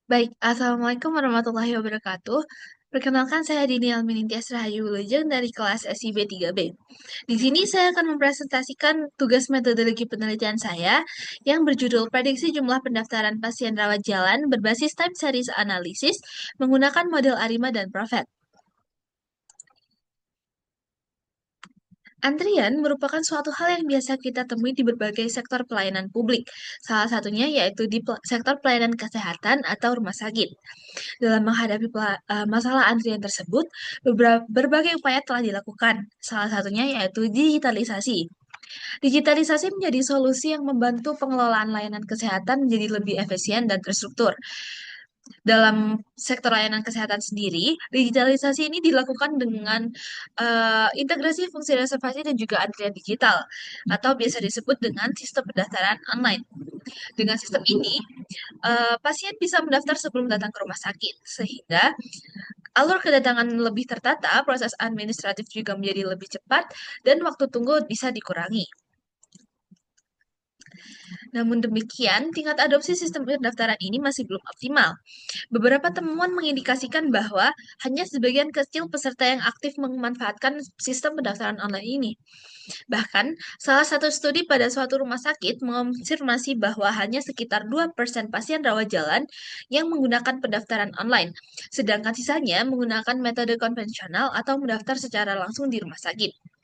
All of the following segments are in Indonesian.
Baik, Assalamualaikum warahmatullahi wabarakatuh. Perkenalkan saya Dini Alminintias Rahayu Wilujeng dari kelas SIB 3B. Di sini saya akan mempresentasikan tugas metodologi penelitian saya yang berjudul Prediksi Jumlah Pendaftaran Pasien Rawat Jalan berbasis Time Series Analysis menggunakan model ARIMA dan Prophet. Antrian merupakan suatu hal yang biasa kita temui di berbagai sektor pelayanan publik. Salah satunya yaitu di sektor pelayanan kesehatan atau rumah sakit. Dalam menghadapi masalah antrian tersebut, berbagai upaya telah dilakukan. Salah satunya yaitu digitalisasi. Digitalisasi menjadi solusi yang membantu pengelolaan layanan kesehatan menjadi lebih efisien dan terstruktur. Dalam sektor layanan kesehatan sendiri, digitalisasi ini dilakukan dengan integrasi fungsi reservasi dan juga antrian digital, atau biasa disebut dengan sistem pendaftaran online. Dengan sistem ini, pasien bisa mendaftar sebelum datang ke rumah sakit, sehingga alur kedatangan lebih tertata, proses administratif juga menjadi lebih cepat, dan waktu tunggu bisa dikurangi. Namun demikian, tingkat adopsi sistem pendaftaran ini masih belum optimal. Beberapa temuan mengindikasikan bahwa hanya sebagian kecil peserta yang aktif memanfaatkan sistem pendaftaran online ini. Bahkan, salah satu studi pada suatu rumah sakit mengonfirmasi bahwa hanya sekitar 2% pasien rawat jalan yang menggunakan pendaftaran online, sedangkan sisanya menggunakan metode konvensional atau mendaftar secara langsung di rumah sakit.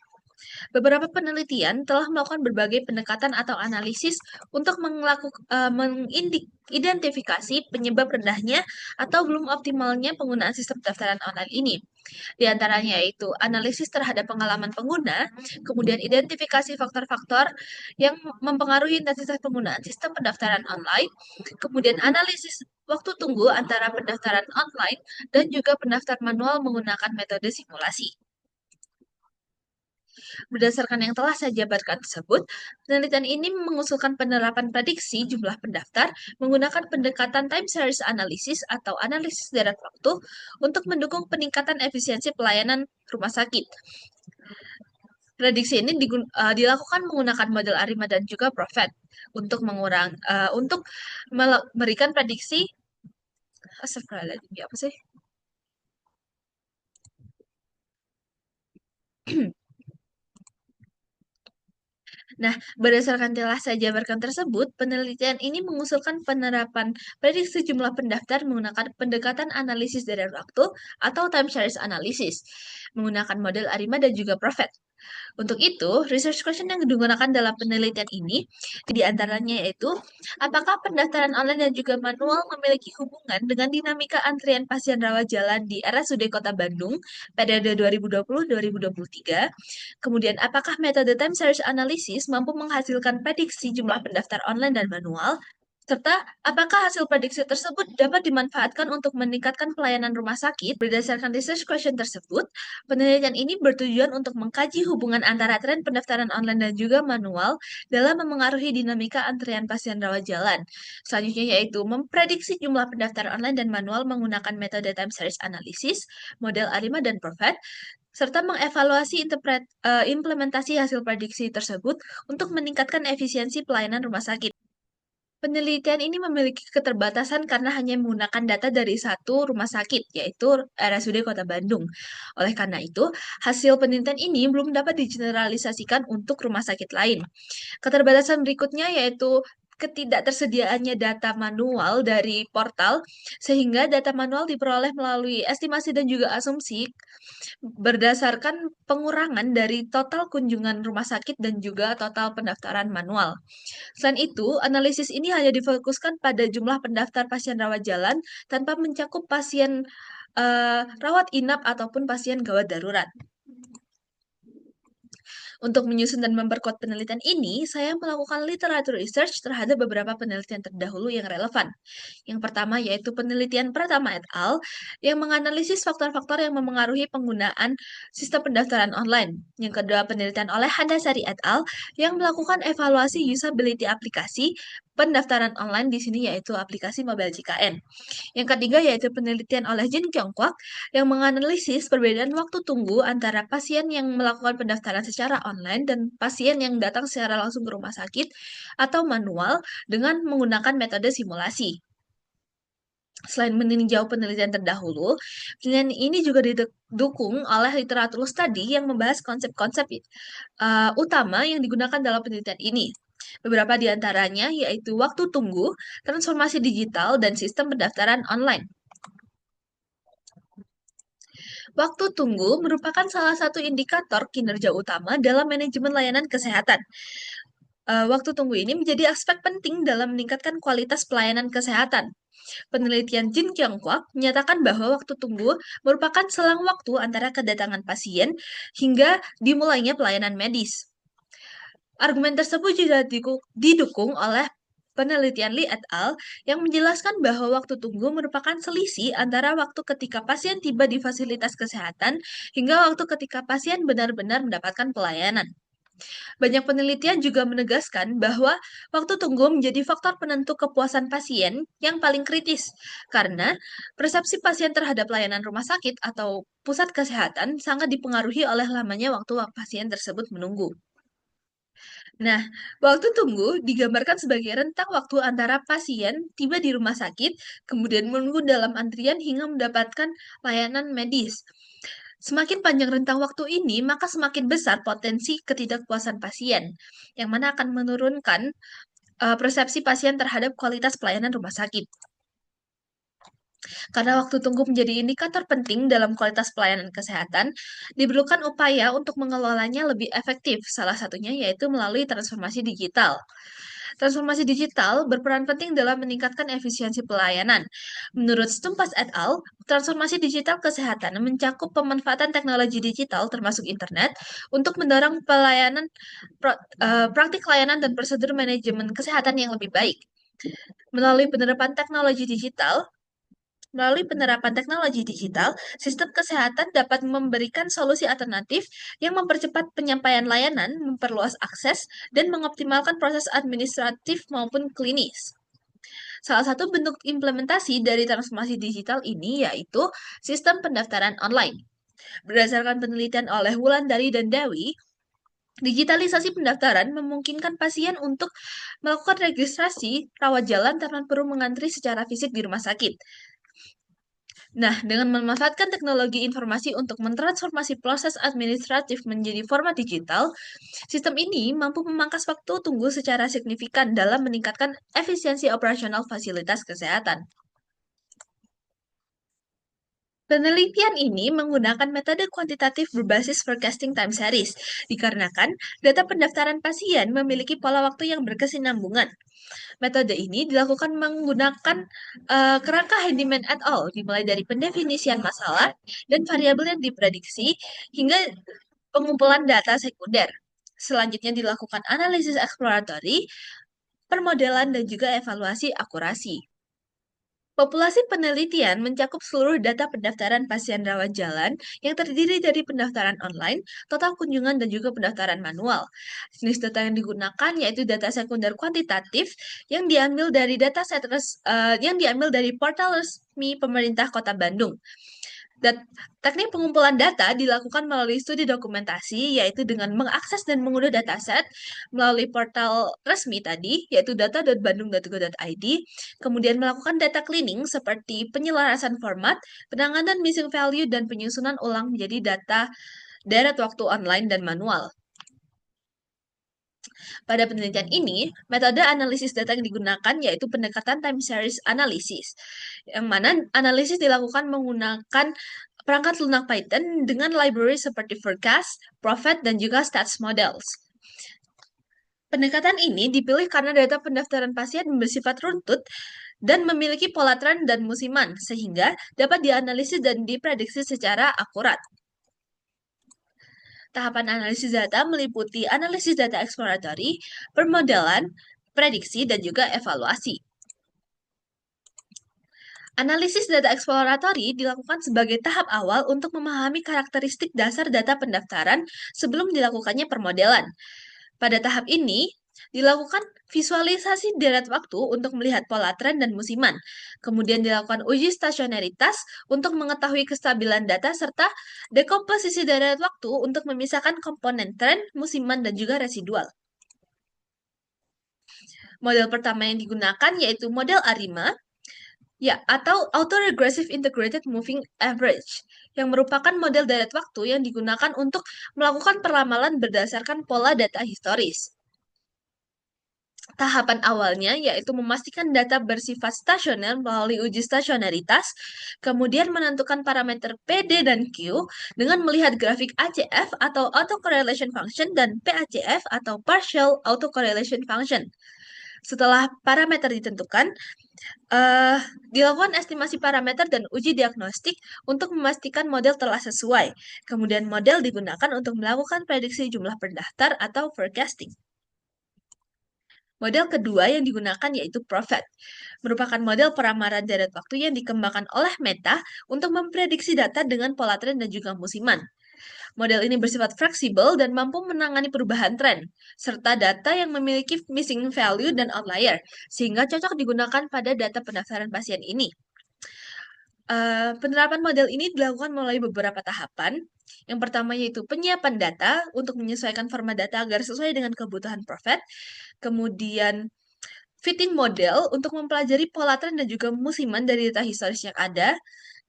Beberapa penelitian telah melakukan berbagai pendekatan atau analisis untuk mengidentifikasi penyebab rendahnya atau belum optimalnya penggunaan sistem pendaftaran online ini. Di antaranya yaitu analisis terhadap pengalaman pengguna, kemudian identifikasi faktor-faktor yang mempengaruhi intensitas penggunaan sistem pendaftaran online, kemudian analisis waktu tunggu antara pendaftaran online dan juga pendaftar manual menggunakan metode simulasi. Berdasarkan yang telah saya jabarkan tersebut, penelitian ini mengusulkan penerapan prediksi jumlah pendaftar menggunakan pendekatan time series analysis atau analisis deret waktu untuk mendukung peningkatan efisiensi pelayanan rumah sakit. Prediksi ini dilakukan menggunakan model ARIMA dan juga Prophet untuk memberikan prediksi. Astagfirullahaladzim, ya apa sih? Nah, berdasarkan telah saya jabarkan tersebut, penelitian ini mengusulkan penerapan prediksi jumlah pendaftar menggunakan pendekatan analisis dari waktu atau time series analysis, menggunakan model ARIMA dan juga Prophet. Untuk itu, research question yang digunakan dalam penelitian ini diantaranya yaitu apakah pendaftaran online dan juga manual memiliki hubungan dengan dinamika antrian pasien rawat jalan di RSUD Kota Bandung periode 2020-2023? Kemudian, apakah metode time series analysis mampu menghasilkan prediksi jumlah pendaftar online dan manual? Serta, apakah hasil prediksi tersebut dapat dimanfaatkan untuk meningkatkan pelayanan rumah sakit? Berdasarkan research question tersebut, penelitian ini bertujuan untuk mengkaji hubungan antara tren pendaftaran online dan juga manual dalam memengaruhi dinamika antrian pasien rawat jalan. Selanjutnya yaitu memprediksi jumlah pendaftar online dan manual menggunakan metode time series analysis, model ARIMA dan Prophet, serta mengevaluasi implementasi hasil prediksi tersebut untuk meningkatkan efisiensi pelayanan rumah sakit. Penelitian ini memiliki keterbatasan karena hanya menggunakan data dari satu rumah sakit, yaitu RSUD Kota Bandung. Oleh karena itu, hasil penelitian ini belum dapat digeneralisasikan untuk rumah sakit lain. Keterbatasan berikutnya yaitu ketidaktersediaannya data manual dari portal, sehingga data manual diperoleh melalui estimasi dan juga asumsi berdasarkan pengurangan dari total kunjungan rumah sakit dan juga total pendaftaran manual. Selain itu, analisis ini hanya difokuskan pada jumlah pendaftar pasien rawat jalan tanpa mencakup pasien rawat inap ataupun pasien gawat darurat. Untuk menyusun dan memperkuat penelitian ini, saya melakukan literatur research terhadap beberapa penelitian terdahulu yang relevan. Yang pertama yaitu penelitian Pratama et al. Yang menganalisis faktor-faktor yang memengaruhi penggunaan sistem pendaftaran online. Yang kedua, penelitian oleh Handasari et al. Yang melakukan evaluasi usability aplikasi pendaftaran online di sini yaitu aplikasi mobile JKN. Yang ketiga yaitu penelitian oleh Jin Kyung-kwak yang menganalisis perbedaan waktu tunggu antara pasien yang melakukan pendaftaran secara online dan pasien yang datang secara langsung ke rumah sakit atau manual dengan menggunakan metode simulasi. Selain meninjau penelitian terdahulu, penelitian ini juga didukung oleh literatur studi yang membahas konsep-konsep utama yang digunakan dalam penelitian ini. Beberapa di antaranya yaitu waktu tunggu, transformasi digital, dan sistem pendaftaran online. Waktu tunggu merupakan salah satu indikator kinerja utama dalam manajemen layanan kesehatan. Waktu tunggu ini menjadi aspek penting dalam meningkatkan kualitas pelayanan kesehatan. Penelitian Jin Kyung Kwak menyatakan bahwa waktu tunggu merupakan selang waktu antara kedatangan pasien hingga dimulainya pelayanan medis. Argumen tersebut juga didukung oleh penelitian Lee et al. Yang menjelaskan bahwa waktu tunggu merupakan selisih antara waktu ketika pasien tiba di fasilitas kesehatan hingga waktu ketika pasien benar-benar mendapatkan pelayanan. Banyak penelitian juga menegaskan bahwa waktu tunggu menjadi faktor penentu kepuasan pasien yang paling kritis, karena persepsi pasien terhadap layanan rumah sakit atau pusat kesehatan sangat dipengaruhi oleh lamanya waktu pasien tersebut menunggu. Nah, waktu tunggu digambarkan sebagai rentang waktu antara pasien tiba di rumah sakit, kemudian menunggu dalam antrian hingga mendapatkan layanan medis. Semakin panjang rentang waktu ini, maka semakin besar potensi ketidakpuasan pasien, yang mana akan menurunkan persepsi pasien terhadap kualitas pelayanan rumah sakit. Karena waktu tunggu menjadi indikator penting dalam kualitas pelayanan kesehatan, diperlukan upaya untuk mengelolanya lebih efektif, salah satunya yaitu melalui transformasi digital. Transformasi digital berperan penting dalam meningkatkan efisiensi pelayanan. Menurut Stumpas et al., transformasi digital kesehatan mencakup pemanfaatan teknologi digital termasuk internet untuk mendorong praktik layanan dan prosedur manajemen kesehatan yang lebih baik. Melalui penerapan teknologi digital, Melalui penerapan teknologi digital, sistem kesehatan dapat memberikan solusi alternatif yang mempercepat penyampaian layanan, memperluas akses, dan mengoptimalkan proses administratif maupun klinis. Salah satu bentuk implementasi dari transformasi digital ini yaitu sistem pendaftaran online. Berdasarkan penelitian oleh Wulandari dan Dewi, digitalisasi pendaftaran memungkinkan pasien untuk melakukan registrasi rawat jalan tanpa perlu mengantri secara fisik di rumah sakit. Nah, dengan memanfaatkan teknologi informasi untuk mentransformasi proses administratif menjadi format digital, sistem ini mampu memangkas waktu tunggu secara signifikan dalam meningkatkan efisiensi operasional fasilitas kesehatan. Penelitian ini menggunakan metode kuantitatif berbasis forecasting time series, dikarenakan data pendaftaran pasien memiliki pola waktu yang berkesinambungan. Metode ini dilakukan menggunakan kerangka Handyman et al., dimulai dari pendefinisian masalah dan variabel yang diprediksi hingga pengumpulan data sekunder. Selanjutnya dilakukan analisis eksploratory, permodelan, dan juga evaluasi akurasi. Populasi penelitian mencakup seluruh data pendaftaran pasien rawat jalan yang terdiri dari pendaftaran online, total kunjungan, dan juga pendaftaran manual. Jenis data yang digunakan yaitu data sekunder kuantitatif yang diambil dari yang diambil dari portal resmi pemerintah Kota Bandung. Teknik pengumpulan data dilakukan melalui studi dokumentasi, yaitu dengan mengakses dan mengunduh dataset melalui portal resmi tadi, yaitu data.bandung.go.id, kemudian melakukan data cleaning seperti penyelarasan format, penanganan missing value, dan penyusunan ulang menjadi data deret waktu online dan manual. Pada penelitian ini, metode analisis data yang digunakan yaitu pendekatan time series analysis, yang mana analisis dilakukan menggunakan perangkat lunak Python dengan library seperti Forecast, Prophet, dan juga Stats Models. Pendekatan ini dipilih karena data pendaftaran pasien bersifat runtut dan memiliki pola tren dan musiman, sehingga dapat dianalisis dan diprediksi secara akurat. Tahapan analisis data meliputi analisis data eksploratory, permodelan, prediksi, dan juga evaluasi. Analisis data eksploratory dilakukan sebagai tahap awal untuk memahami karakteristik dasar data pendaftaran sebelum dilakukannya permodelan. Pada tahap ini, dilakukan visualisasi deret waktu untuk melihat pola tren dan musiman. Kemudian dilakukan uji stasionaritas untuk mengetahui kestabilan data serta dekomposisi deret waktu untuk memisahkan komponen tren, musiman, dan juga residual. Model pertama yang digunakan yaitu model ARIMA, Ya, atau Autoregressive Integrated Moving Average, yang merupakan model deret waktu yang digunakan untuk melakukan perlamalan berdasarkan pola data historis. Tahapan awalnya yaitu memastikan data bersifat stasioner melalui uji stasionaritas, kemudian menentukan parameter PD dan Q dengan melihat grafik ACF atau Autocorrelation Function dan PACF atau Partial Autocorrelation Function. Setelah parameter ditentukan, eh, dilakukan estimasi parameter dan uji diagnostik untuk memastikan model telah sesuai. Kemudian model digunakan untuk melakukan prediksi jumlah pendaftar atau forecasting. Model kedua yang digunakan yaitu Prophet, merupakan model peramaran deret waktu yang dikembangkan oleh Meta untuk memprediksi data dengan pola tren dan juga musiman. Model ini bersifat fleksibel dan mampu menangani perubahan tren, serta data yang memiliki missing value dan outlier, sehingga cocok digunakan pada data pendaftaran pasien ini. Penerapan model ini dilakukan melalui beberapa tahapan. Yang pertama yaitu penyiapan data untuk menyesuaikan format data agar sesuai dengan kebutuhan Prophet. Kemudian fitting model untuk mempelajari pola tren dan juga musiman dari data historis yang ada.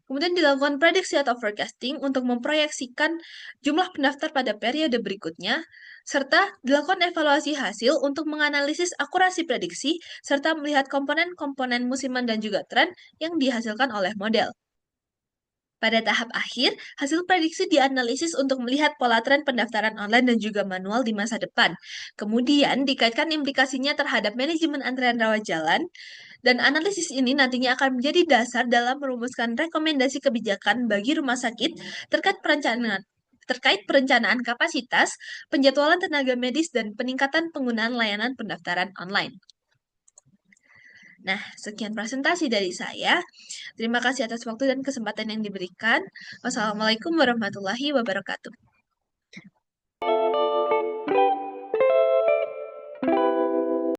Kemudian dilakukan prediksi atau forecasting untuk memproyeksikan jumlah pendaftar pada periode berikutnya, serta dilakukan evaluasi hasil untuk menganalisis akurasi prediksi, serta melihat komponen-komponen musiman dan juga tren yang dihasilkan oleh model. Pada tahap akhir, hasil prediksi dianalisis untuk melihat pola tren pendaftaran online dan juga manual di masa depan. Kemudian dikaitkan implikasinya terhadap manajemen antrean rawat jalan, dan analisis ini nantinya akan menjadi dasar dalam merumuskan rekomendasi kebijakan bagi rumah sakit terkait perencanaan kapasitas, penjadwalan tenaga medis, dan peningkatan penggunaan layanan pendaftaran online. Nah, sekian presentasi dari saya. Terima kasih atas waktu dan kesempatan yang diberikan. Wassalamualaikum warahmatullahi wabarakatuh.